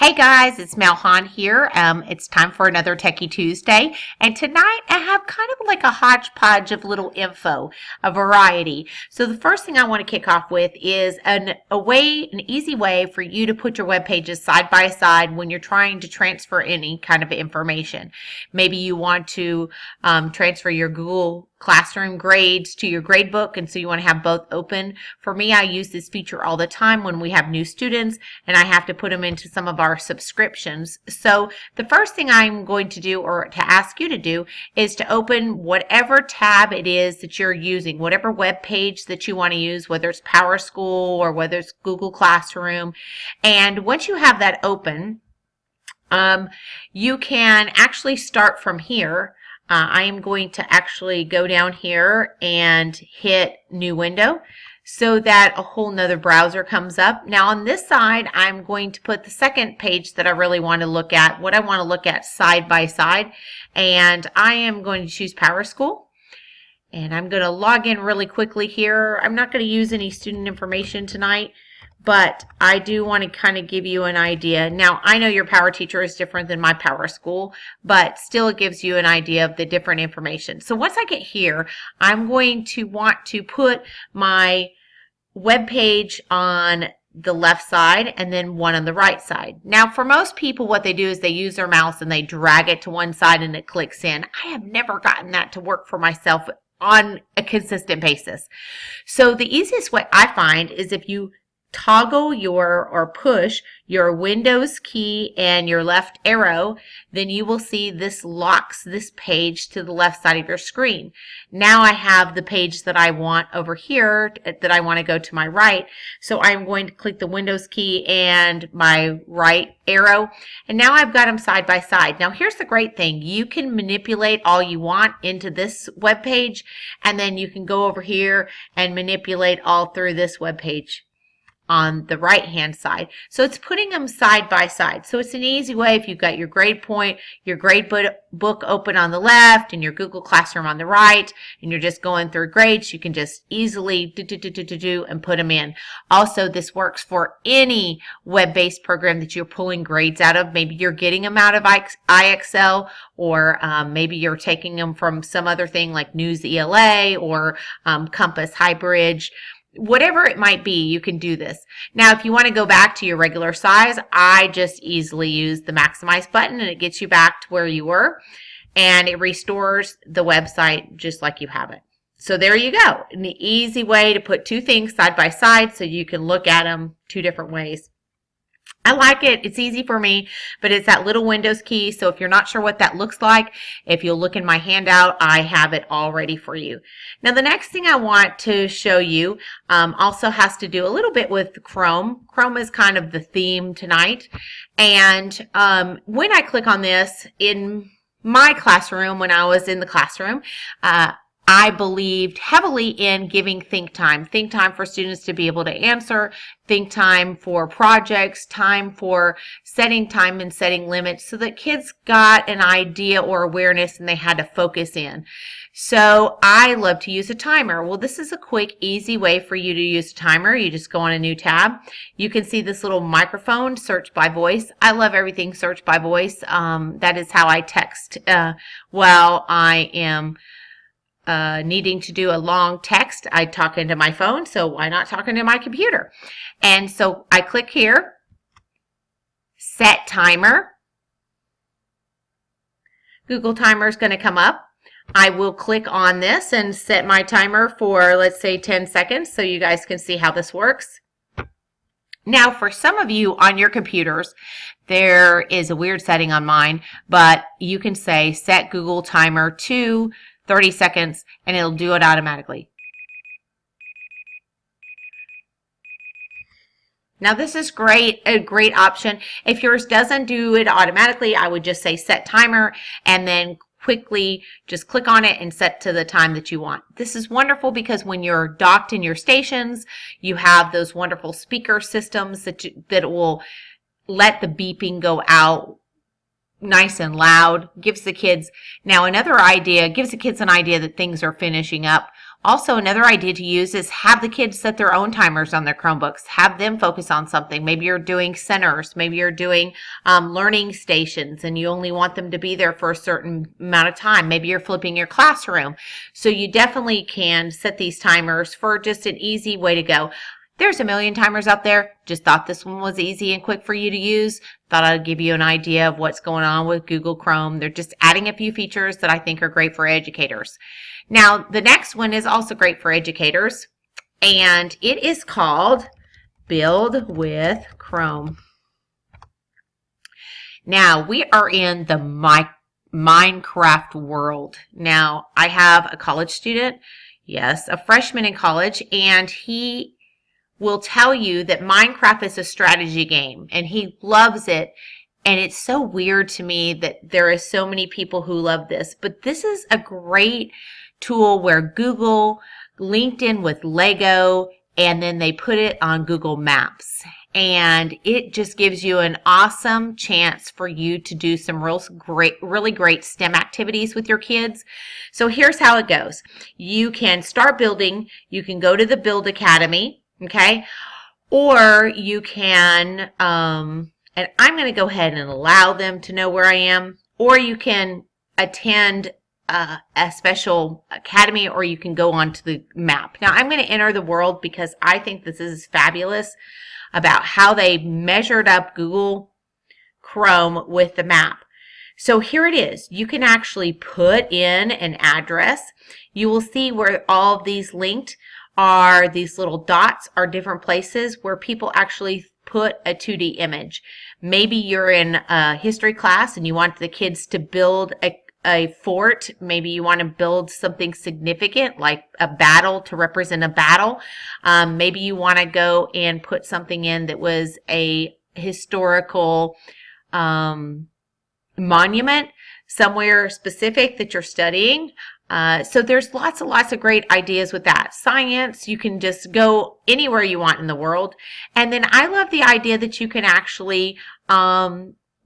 Hey guys, it's Malhan here. It's time for another Techie Tuesday, and tonight I have kind of like a hodgepodge of little info, a variety. So the first thing I want to kick off with is an easy way for you to put your web pages side by side when you're trying to transfer any kind of information. Maybe you want to transfer your Google Classroom grades to your gradebook, and so you want to have both open. For me, I use this feature all the time when we have new students and I have to put them into some of our subscriptions. So the first thing I'm going to do, or to ask you to do, is to open whatever tab it is that you're using, whatever web page that you want to use, whether it's PowerSchool or whether it's Google Classroom. And once you have that open, you can actually start from here. I am going to actually go down here and hit New Window so that a whole nother browser comes up. Now on this side, I'm going to put the second page that I really want to look at, what I want to look at side by side. And I am going to choose PowerSchool. And I'm going to log in really quickly here. I'm not going to use any student information tonight, but I do want to kind of give you an idea. Now, I know your Power Teacher is different than my PowerSchool, but still it gives you an idea of the different information. So once I get here, I'm going to want to put my web page on the left side and then one on the right side. Now, for most people, what they do is they use their mouse and they drag it to one side and it clicks in. I have never gotten that to work for myself on a consistent basis. So the easiest way I find is if you toggle or push your Windows key and your left arrow, then you will see this locks this page to the left side of your screen. Now I have the page that I want over here that I want to go to my right. So I'm going to click the Windows key and my right arrow, and now I've got them side by side. Now here's the great thing. You can manipulate all you want into this web page, and then you can go over here and manipulate all through this web page on the right hand side. So it's putting them side by side. So it's an easy way if you've got your grade point, your grade book open on the left and your Google Classroom on the right, and you're just going through grades, you can just easily do and put them in. Also, this works for any web-based program that you're pulling grades out of. Maybe you're getting them out of IXL, or maybe you're taking them from some other thing like News ELA or Compass Highbridge. Whatever it might be, you can do this. Now, if you want to go back to your regular size, I just easily use the maximize button and it gets you back to where you were, and it restores the website just like you have it. So there you go. An easy way to put two things side by side so you can look at them two different ways. I like it. It's easy for me, but it's that little Windows key. So if you're not sure what that looks like, if you'll look in my handout, I have it all ready for you. Now, the next thing I want to show you also has to do a little bit with Chrome. Chrome is kind of the theme tonight. And when I click on this in my classroom, when I was in the classroom, I believed heavily in giving think time for students to be able to answer, think time for projects, time for setting time and setting limits so that kids got an idea or awareness and they had to focus in. So I love to use a timer. Well, this is a quick, easy way for you to use a timer. You just go on a new tab. You can see this little microphone, search by voice. I love everything search by voice. That is how I text while I am needing to do a long text. I talk into my phone, so why not talk into my computer? And so I click here, set timer. Google Timer is going to come up. I will click on this and set my timer for, let's say, 10 seconds so you guys can see how this works. Now, for some of you on your computers, there is a weird setting on mine, but you can say set Google Timer to 30 seconds and it'll do it automatically. Now this is a great option. If yours doesn't do it automatically, I would just say set timer and then quickly just click on it and set to the time that you want. This is wonderful because when you're docked in your stations, you have those wonderful speaker systems that will let the beeping go out nice and loud. Gives the kids an idea that things are finishing up Also, another idea to use is have the kids set their own timers on their Chromebooks. Have them focus on something. Maybe you're doing centers. Maybe you're doing learning stations and you only want them to be there for a certain amount of time. Maybe you're flipping your classroom. So you definitely can set these timers for just an easy way to go. There's a million timers out there. Just thought this one was easy and quick for you to use. Thought I'd give you an idea of what's going on with Google Chrome. They're just adding a few features that I think are great for educators. Now, the next one is also great for educators, and it is called Build with Chrome. Now, we are in the Minecraft world. Now, I have a college student, yes, a freshman in college, and he will tell you that Minecraft is a strategy game, and he loves it. And it's so weird to me that there are so many people who love this, but this is a great tool where Google linked in with Lego, and then they put it on Google Maps. And it just gives you an awesome chance for you to do some really great STEM activities with your kids. So here's how it goes. You can start building. You can go to the Build Academy, okay? Or you can, and I'm going to go ahead and allow them to know where I am, or you can attend a special academy, or you can go onto the map. Now, I'm going to enter the world because I think this is fabulous about how they measured up Google Chrome with the map. So here it is. You can actually put in an address. You will see where all of these linked are, these little dots are different places where people actually put a 2D image. Maybe you're in a history class and you want the kids to build a fort. Maybe you want to build something significant like a battle to represent a battle. Maybe you want to go and put something in that was a historical monument somewhere specific that you're studying. So there's lots and lots of great ideas with that. Science, you can just go anywhere you want in the world. And then I love the idea that you can actually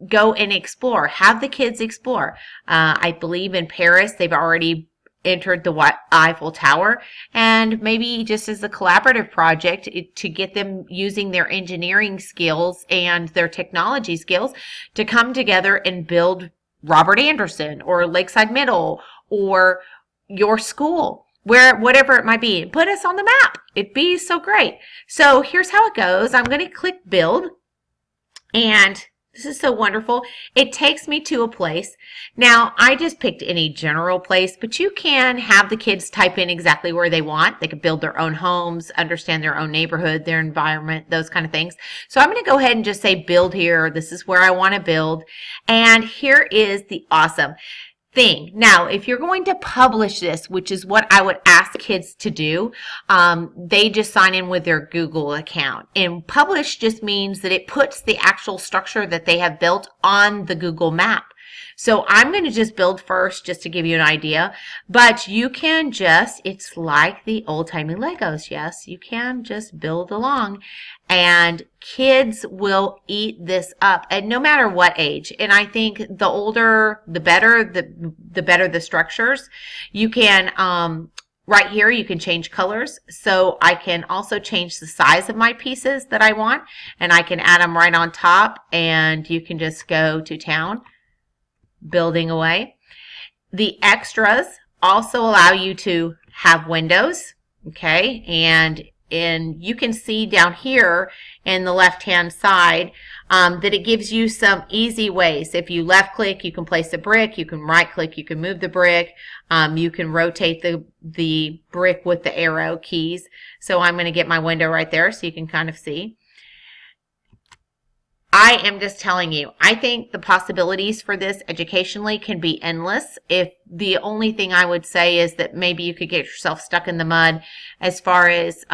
go and explore. Have the kids explore. I believe in Paris, they've already entered the Eiffel Tower, and maybe just as a collaborative project to get them using their engineering skills and their technology skills to come together and build Robert Anderson or Lakeside Middle or your school, whatever it might be. Put us on the map. It'd be so great. So here's how it goes. I'm going to click build, and this is so wonderful. It takes me to a place. Now, I just picked any general place, but you can have the kids type in exactly where they want. They can build their own homes, understand their own neighborhood, their environment, those kind of things. So I'm going to go ahead and just say build here. This is where I want to build. And here is the awesome thing. Now, if you're going to publish this, which is what I would ask kids to do, they just sign in with their Google account. And publish just means that it puts the actual structure that they have built on the Google map. So I'm going to just build first just to give you an idea, but you can just, it's like the old-timey Legos. Yes, you can just build along, and kids will eat this up, and no matter what age. And I think the older, the better, the better the structures. You can, right here, you can change colors. So I can also change the size of my pieces that I want, and I can add them right on top, and you can just go to town. Building away. The extras also allow you to have windows, okay? And you can see down here in the left-hand side that it gives you some easy ways. If you left-click, you can place a brick. You can right-click, you can move the brick. You can rotate the brick with the arrow keys. So I'm going to get my window right there so you can kind of see. I am just telling you, I think the possibilities for this educationally can be endless. If the only thing I would say is that maybe you could get yourself stuck in the mud as far as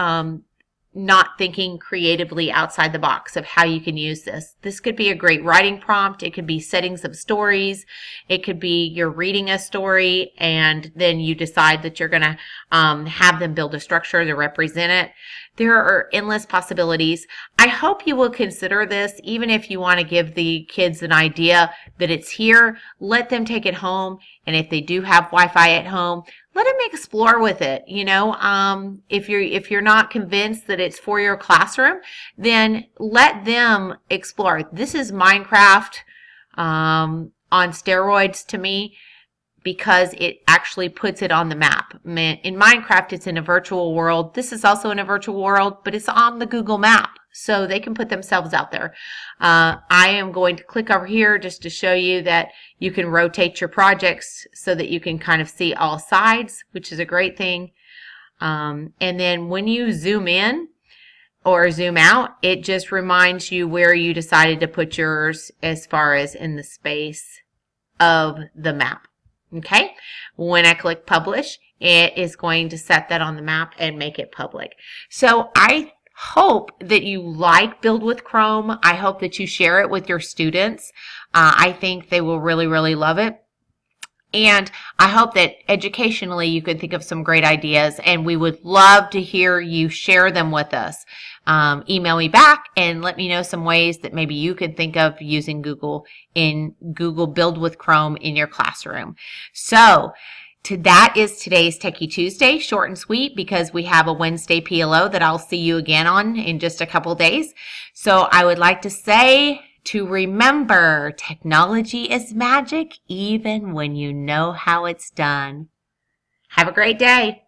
not thinking creatively outside the box of how you can use this. This could be a great writing prompt. It could be settings of stories. It could be you're reading a story and then you decide that you're going to have them build a structure to represent it. There are endless possibilities. I hope you will consider this, even if you want to give the kids an idea that it's here. Let them take it home, and if they do have Wi-Fi at home, let them explore with it. If you're not convinced that it's for your classroom, then let them explore. This is Minecraft on steroids to me, because it actually puts it on the map. In Minecraft, it's in a virtual world. This is also in a virtual world, but it's on the Google map, so they can put themselves out there. I am going to click over here just to show you that you can rotate your projects so that you can kind of see all sides, which is a great thing. And then when you zoom in or zoom out, it just reminds you where you decided to put yours as far as in the space of the map. Okay, when I click publish, it is going to set that on the map and make it public. So I hope that you like Build with Chrome. I hope that you share it with your students. I think they will really, really love it. And I hope that educationally you could think of some great ideas, and we would love to hear you share them with us. Email me back and let me know some ways that maybe you could think of using Google Build with Chrome in your classroom. So that is today's Techie Tuesday, short and sweet, because we have a Wednesday PLO that I'll see you again on in just a couple days. So I would like to say to remember, technology is magic even when you know how it's done. Have a great day.